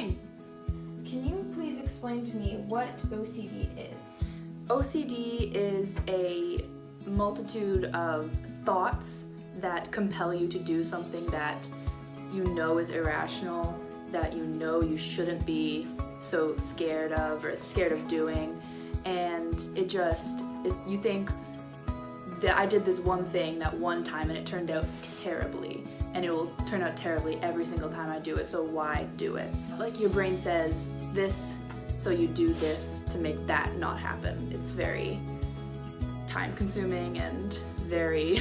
thing. Can you please explain to me what OCD is? OCD is a multitude of thoughts that compel you to do something that you know is irrational, that you know you shouldn't be so scared of or scared of doing, and you think that I did this one thing that one time and it turned out terribly, and it will turn out terribly every single time I do it, so why do it? Like your brain says this, so you do this to make that not happen. It's very time consuming and very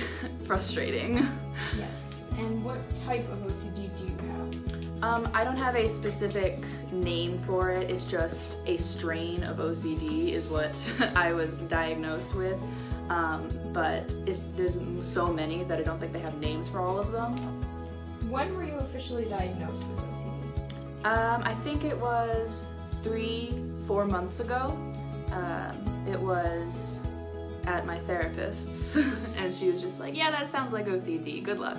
frustrating. Yes. And what type of OCD do you have? I don't have a specific name for it. It's just a strain of OCD is what I was diagnosed with. But there's so many that I don't think they have names for all of them. When were you officially diagnosed with OCD? I think it was 3-4 months ago. It was at my therapist's and she was just like, yeah, that sounds like OCD, good luck.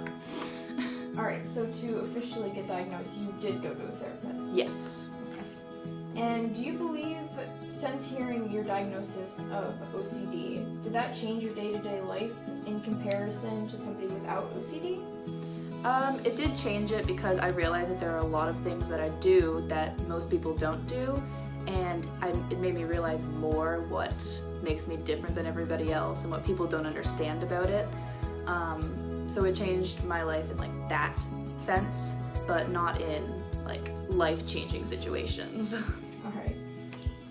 Alright, so to officially get diagnosed, you did go to a therapist? Yes. Okay. And do you believe, since hearing your diagnosis of OCD, did that change your day-to-day life in comparison to somebody without OCD? It did change it because I realized that there are a lot of things that I do that most people don't do, and it made me realize more what makes me different than everybody else and what people don't understand about it. So it changed my life in like that sense, but not in like life-changing situations. Alright.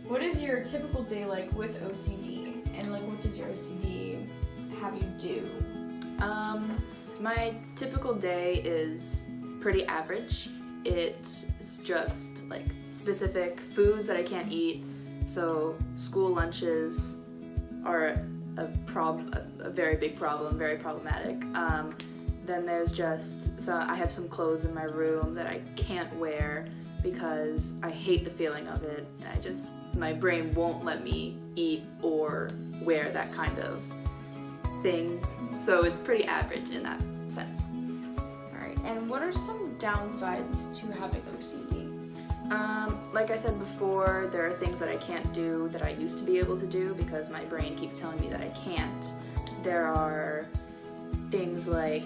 What is your typical day like with OCD? And like what does your OCD have you do? My typical day is pretty average. It's just like specific foods that I can't eat. So school lunches are a very big problem, very problematic. Then there's so I have some clothes in my room that I can't wear because I hate the feeling of it, and my brain won't let me eat or wear that kind of thing. So it's pretty average in that sense. Alright, and what are some downsides to having OCD? Like I said before, there are things that I can't do that I used to be able to do because my brain keeps telling me that I can't. There are things like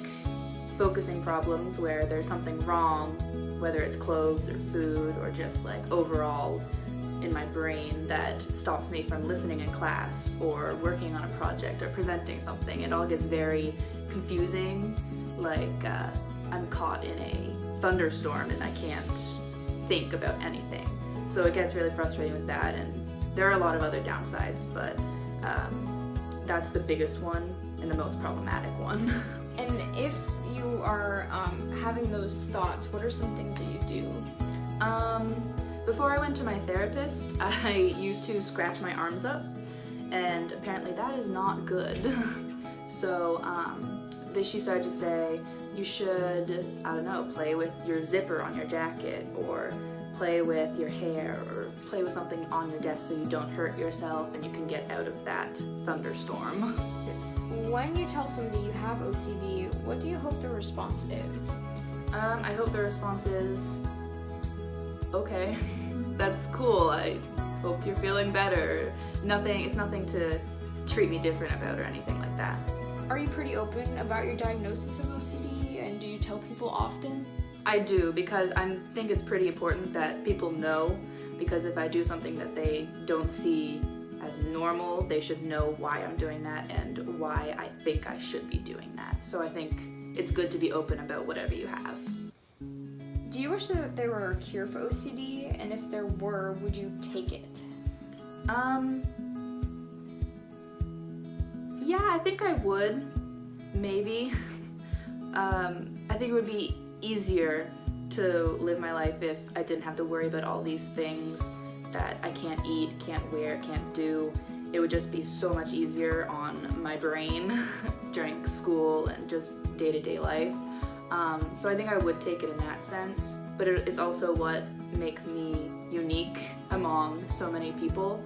focusing problems where there's something wrong, whether it's clothes or food or just like overall in my brain that stops me from listening in class or working on a project or presenting something. It all gets very confusing, like I'm caught in a thunderstorm and I can't think about anything. So it gets really frustrating with that, and there are a lot of other downsides, but that's the biggest one and the most problematic one. And if you are having those thoughts, what are some things that you do? Before I went to my therapist, I used to scratch my arms up, and apparently that is not good. So she started to say, you should, I don't know, play with your zipper on your jacket, or play with your hair, or play with something on your desk so you don't hurt yourself and you can get out of that thunderstorm. When you tell somebody you have OCD, what do you hope the response is? I hope the response is, okay, that's cool, I hope you're feeling better. It's nothing to treat me different about or anything like that. Are you pretty open about your diagnosis of OCD, and do you tell people often? I do, because I think it's pretty important that people know, because if I do something that they don't see as normal, they should know why I'm doing that and why I think I should be doing that. So I think it's good to be open about whatever you have. Do you wish that there were a cure for OCD, and if there were, would you take it? Yeah, I think I would, maybe. I think it would be easier to live my life if I didn't have to worry about all these things that I can't eat, can't wear, can't do. It would just be so much easier on my brain during school and just day-to-day life. So I think I would take it in that sense, but it's also what makes me unique among so many people.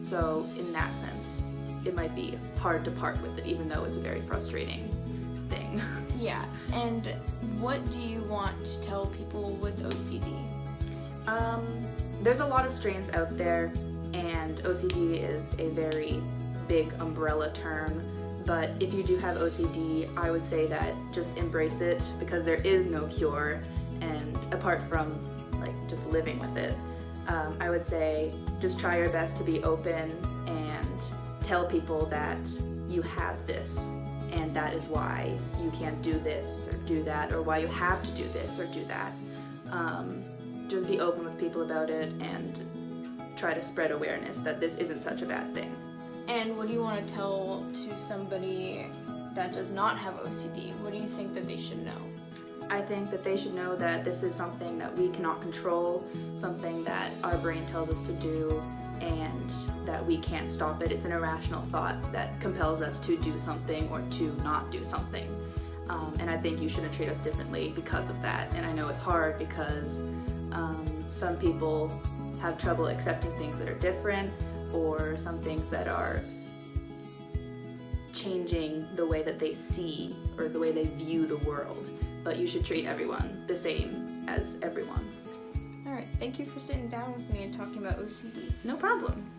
So in that sense, it might be hard to part with it, even though it's a very frustrating thing. Yeah, and what do you want to tell people with OCD? There's a lot of strains out there, and OCD is a very big umbrella term, but if you do have OCD, I would say that just embrace it, because there is no cure, and apart from like just living with it, I would say just try your best to be open and tell people that you have this, and that is why you can't do this or do that, or why you have to do this or do that. Just be open with people about it and try to spread awareness that this isn't such a bad thing. And what do you want to tell to somebody that does not have OCD? What do you think that they should know? I think that they should know that this is something that we cannot control, something that our brain tells us to do, and that we can't stop it. It's an irrational thought that compels us to do something or to not do something. And I think you shouldn't treat us differently because of that. And I know it's hard because some people have trouble accepting things that are different, or some things that are changing the way that they see or the way they view the world. But you should treat everyone the same as everyone. All right, thank you for sitting down with me and talking about OCD. No problem.